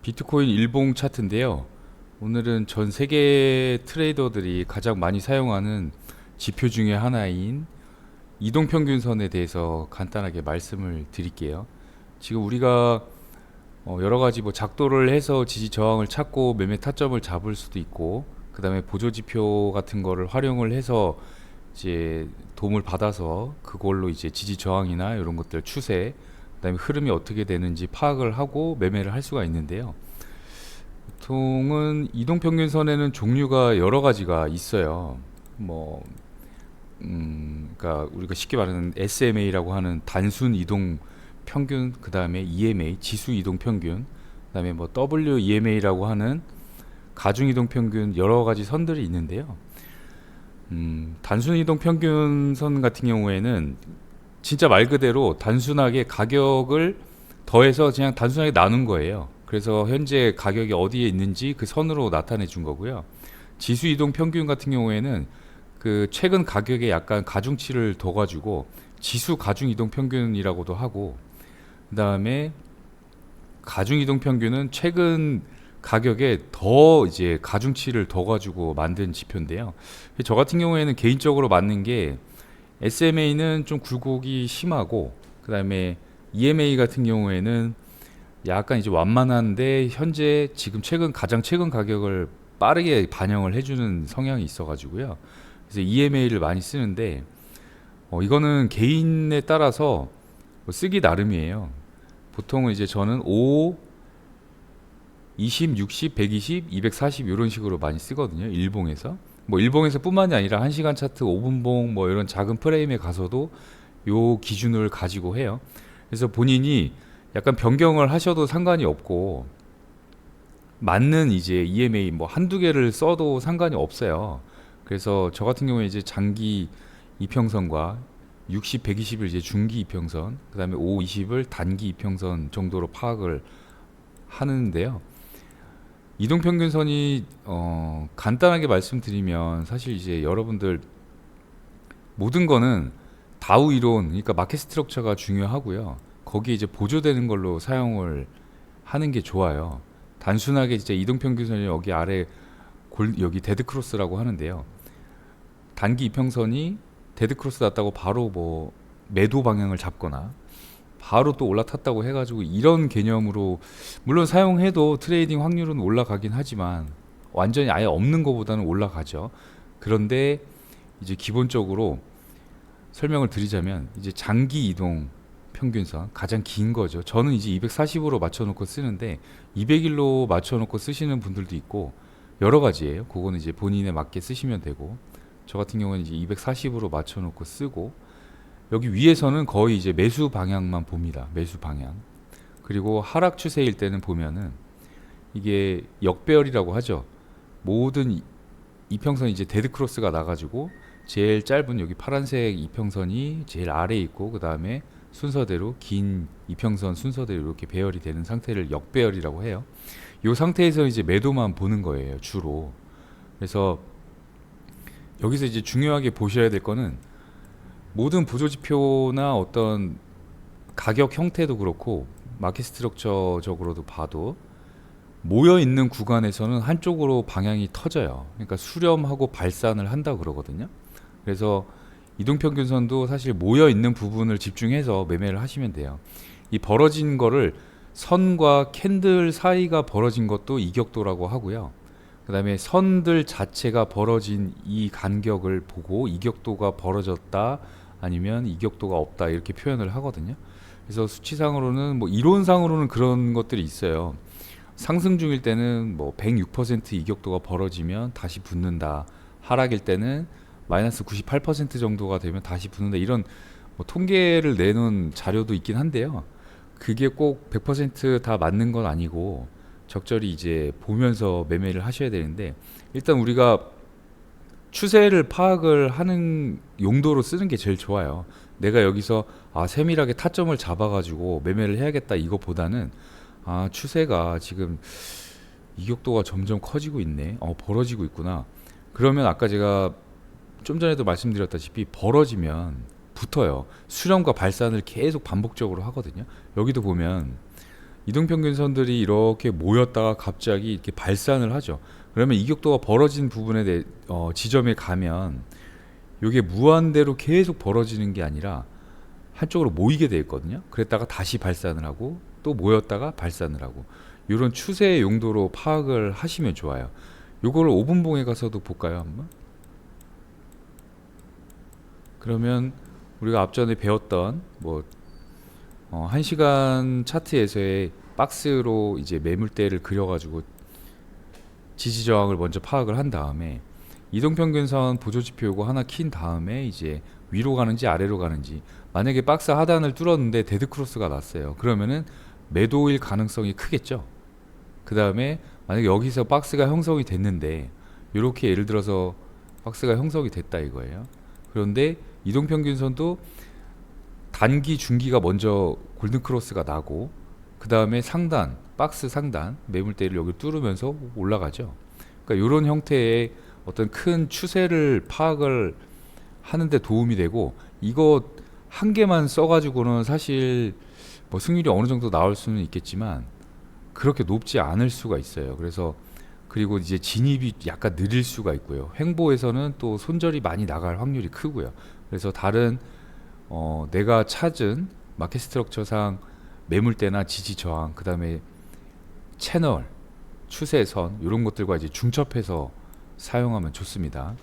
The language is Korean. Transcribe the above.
비트코인 일봉 차트인데요. 오늘은 전 세계 트레이더들이 가장 많이 사용하는 지표 중에 하나인 이동평균선에 대해서 간단하게 말씀을 드릴게요. 지금 우리가 여러 가지 뭐 작도를 해서 지지 저항을 찾고 매매 타점을 잡을 수도 있고, 그 다음에 보조 지표 같은 거를 활용을 해서 이제 도움을 받아서 그걸로 이제 지지 저항이나 이런 것들 추세, 그다음에 흐름이 어떻게 되는지 파악을 하고 매매를 할 수가 있는데요. 보통은 이동평균선에는 종류가 여러 가지가 있어요. 뭐, 그러니까 우리가 쉽게 말하는 SMA라고 하는 단순 이동 평균, 그 다음에 EMA 지수 이동 평균, 그 다음에 뭐 WEMA라고 하는 가중 이동 평균, 여러 가지 선들이 있는데요. 단순 이동 평균선 같은 경우에는 진짜 말 그대로 단순하게 가격을 더해서 그냥 단순하게 나눈 거예요. 그래서 현재 가격이 어디에 있는지 그 선으로 나타내 준 거고요. 지수 이동 평균 같은 경우에는 그 최근 가격에 약간 가중치를 둬 가지고 지수 가중 이동 평균이라고도 하고, 그 다음에 가중 이동 평균은 최근 가격에 더 이제 가중치를 둬 가지고 만든 지표인데요. 저 같은 경우에는 개인적으로 맞는 게 SMA는 좀 굴곡이 심하고, 그 다음에 EMA 같은 경우에는 약간 이제 완만한데 현재 지금 가장 최근 가격을 빠르게 반영을 해주는 성향이 있어가지고요. 그래서 EMA를 많이 쓰는데 이거는 개인에 따라서 쓰기 나름이에요. 보통은 이제 저는 5, 20, 60, 120, 240 이런 식으로 많이 쓰거든요. 일봉에서. 뭐 일봉에서 뿐만이 아니라 1시간 차트, 5분봉 뭐 이런 작은 프레임에 가서도 요 기준을 가지고 해요. 그래서 본인이 약간 변경을 하셔도 상관이 없고, 맞는 이제 EMA 뭐 한두 개를 써도 상관이 없어요. 그래서 저 같은 경우에 이제 장기 이평선과 60, 120을 이제 중기 이평선, 그 다음에 5, 20을 단기 이평선 정도로 파악을 하는데요. 이동평균선이 간단하게 말씀드리면 사실 이제 여러분들 모든 거는 다우 이론, 그러니까 마켓 스트럭처가 중요하고요. 거기에 이제 보조되는 걸로 사용을 하는 게 좋아요. 단순하게 진짜 이동평균선이 여기 아래 여기 데드크로스라고 하는데요. 단기 이평선이 데드크로스 났다고 바로 뭐 매도 방향을 잡거나 바로 또 올라탔다고 해가지고 이런 개념으로 물론 사용해도 트레이딩 확률은 올라가긴 하지만 완전히 아예 없는 것보다는 올라가죠. 그런데 이제 기본적으로 설명을 드리자면 이제 장기 이동 평균선 가장 긴 거죠. 저는 이제 240으로 맞춰놓고 쓰는데 200일로 맞춰놓고 쓰시는 분들도 있고 여러 가지예요. 그거는 이제 본인에 맞게 쓰시면 되고, 저 같은 경우는 이제 240으로 맞춰놓고 쓰고, 여기 위에서는 거의 이제 매수 방향만 봅니다. 매수 방향. 그리고 하락 추세일 때는 보면은 이게 역배열이라고 하죠. 모든 이평선이 이제 데드 크로스가 나가지고 제일 짧은 여기 파란색 이평선이 제일 아래에 있고, 그 다음에 순서대로 긴 이평선 순서대로 이렇게 배열이 되는 상태를 역배열이라고 해요. 이 상태에서 이제 매도만 보는 거예요, 주로. 그래서 여기서 이제 중요하게 보셔야 될 거는 모든 보조지표나 어떤 가격 형태도 그렇고 마켓 스트럭처적으로도 봐도 모여 있는 구간에서는 한쪽으로 방향이 터져요. 그러니까 수렴하고 발산을 한다 그러거든요. 그래서 이동평균선도 사실 모여 있는 부분을 집중해서 매매를 하시면 돼요. 이 벌어진 거를 선과 캔들 사이가 벌어진 것도 이격도라고 하고요. 그 다음에 선들 자체가 벌어진 이 간격을 보고 이격도가 벌어졌다 아니면 이격도가 없다 이렇게 표현을 하거든요. 그래서 수치상으로는 뭐 이론상으로는 그런 것들이 있어요. 상승 중일 때는 뭐 106% 이격도가 벌어지면 다시 붙는다. 하락일 때는 마이너스 98% 정도가 되면 다시 붙는다. 이런 뭐 통계를 내놓은 자료도 있긴 한데요. 그게 꼭 100% 다 맞는 건 아니고 적절히 이제 보면서 매매를 하셔야 되는데, 일단 우리가 추세를 파악을 하는 용도로 쓰는 게 제일 좋아요. 내가 여기서 세밀하게 타점을 잡아가지고 매매를 해야겠다 이것보다는 추세가 지금 이격도가 점점 커지고 있네, 벌어지고 있구나. 그러면 아까 제가 좀 전에도 말씀드렸다시피 벌어지면 붙어요. 수렴과 발산을 계속 반복적으로 하거든요. 여기도 보면 이동평균선들이 이렇게 모였다가 갑자기 이렇게 발산을 하죠. 그러면 이격도가 벌어진 부분에 대해 지점에 가면 이게 무한대로 계속 벌어지는 게 아니라 한쪽으로 모이게 돼 있거든요. 그랬다가 다시 발산을 하고 또 모였다가 발산을 하고 이런 추세의 용도로 파악을 하시면 좋아요. 요걸 5분봉에 가서도 볼까요 한번? 그러면 우리가 앞전에 배웠던 뭐 1시간 차트에서의 박스로 이제 매물대를 그려가지고 지지저항을 먼저 파악을 한 다음에 이동평균선 보조지표 요거 하나 킨 다음에 이제 위로 가는지 아래로 가는지, 만약에 박스 하단을 뚫었는데 데드크로스가 났어요. 그러면은 매도일 가능성이 크겠죠. 그 다음에 만약에 여기서 박스가 형성이 됐는데 이렇게 예를 들어서 박스가 형성이 됐다 이거예요. 그런데 이동평균선도 단기 중기가 먼저 골든크로스가 나고 그 다음에 상단 박스 상단 매물대를 여기 뚫으면서 올라가죠. 그러니까 이런 형태의 어떤 큰 추세를 파악을 하는데 도움이 되고, 이거 한 개만 써가지고는 사실 뭐 승률이 어느 정도 나올 수는 있겠지만 그렇게 높지 않을 수가 있어요. 그래서 그리고 이제 진입이 약간 느릴 수가 있고요. 횡보에서는 또 손절이 많이 나갈 확률이 크고요. 그래서 다른 내가 찾은 마켓 스트럭처상 매물대나 지지 저항, 그 다음에 채널, 추세선 이런 것들과 이제 중첩해서 사용하면 좋습니다.